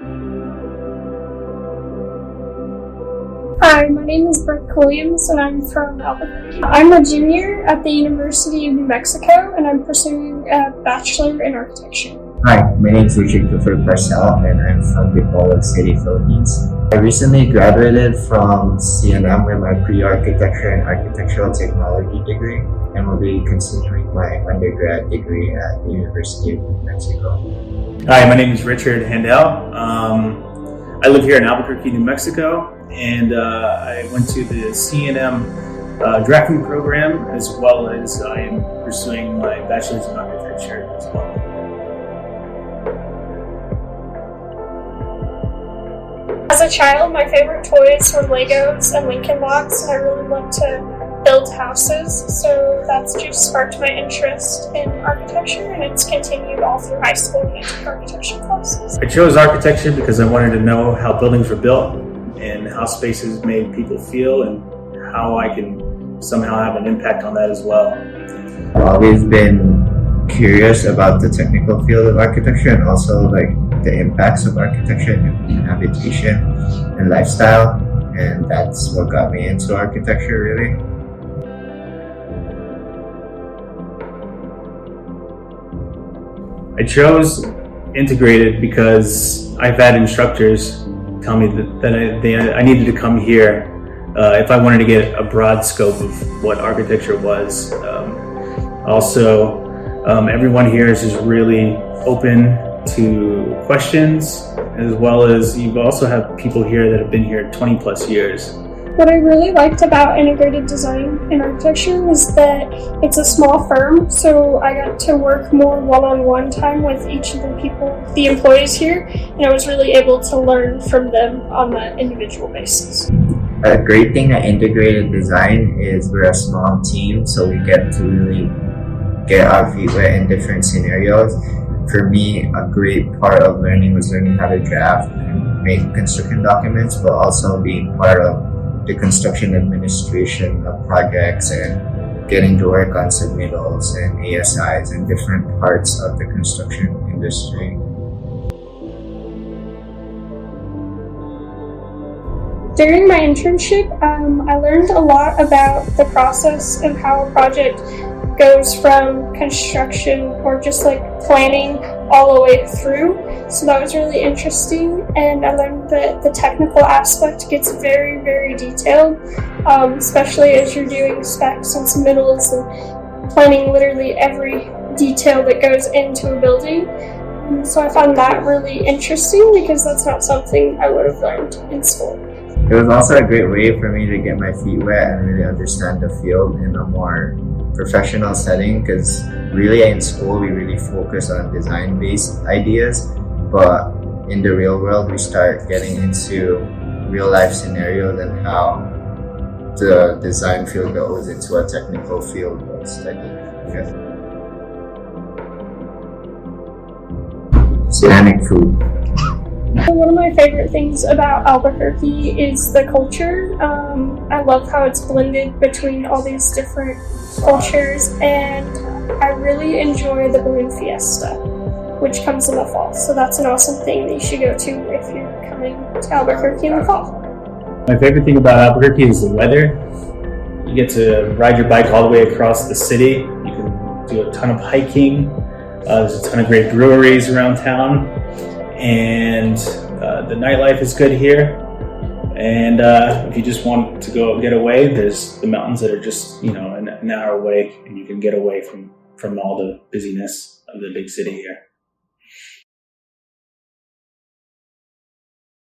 Hi, my name is Brooke Williams and I'm from Albuquerque. I'm a junior at the University of New Mexico and I'm pursuing a Bachelor in Architecture. Hi, my name is Richard Parcell and I'm from Bacolod City, Philippines. I recently graduated from CNM with my pre-architecture and architectural technology degree and will be continuing my undergrad degree at the University of New Mexico. Hi, my name is Richard Handel. I live here in Albuquerque, New Mexico, and I went to the CNM drafting program as well as I am pursuing my bachelor's in architecture as well. As a child, my favorite toys were Legos and Lincoln Blocks, and I really loved to build houses, so that's just sparked my interest in architecture, and it's continued all through high school and into architecture classes. I chose architecture because I wanted to know how buildings were built and how spaces made people feel and how I can somehow have an impact on that as well. I've always been curious about the technical field of architecture and also like the impacts of architecture in habitation and lifestyle, and that's what got me into architecture really. I chose integrated because I've had instructors tell me that I needed to come here if I wanted to get a broad scope of what architecture was. Everyone here is just really open to questions, as well as you also have people here that have been here 20 plus years. What I really liked about integrated design and architecture was that it's a small firm, so I got to work more one-on-one time with each of the employees here, and I was really able to learn from them on an individual basis. A great thing at integrated design is we're a small team, so we get to really get our feet wet in different scenarios. For me, a great part of learning was learning how to draft and make construction documents, but also being part of the construction administration of projects and getting to work on submittals and ASIs and different parts of the construction industry. During my internship, I learned a lot about the process of how a project goes from construction or just like planning all the way through. So that was really interesting, and I learned that the technical aspect gets very, very detailed, especially as you're doing specs and submittals and planning literally every detail that goes into a building. So I found that really interesting because that's not something I would have learned in school. It was also a great way for me to get my feet wet and really understand the field in a more professional setting, because really in school we really focus on design-based ideas, but in the real world we start getting into real-life scenarios and how the design field goes into a technical field of study. Ceramic food. One of my favorite things about Albuquerque is the culture. I love how it's blended between all these different cultures, and I really enjoy the Balloon Fiesta, which comes in the fall. So that's an awesome thing that you should go to if you're coming to Albuquerque in the fall. My favorite thing about Albuquerque is the weather. You get to ride your bike all the way across the city. You can do a ton of hiking. There's a ton of great breweries around town, and the nightlife is good here. And if you just want to go get away, there's the mountains that are just an hour away, and you can get away from all the busyness of the big city here.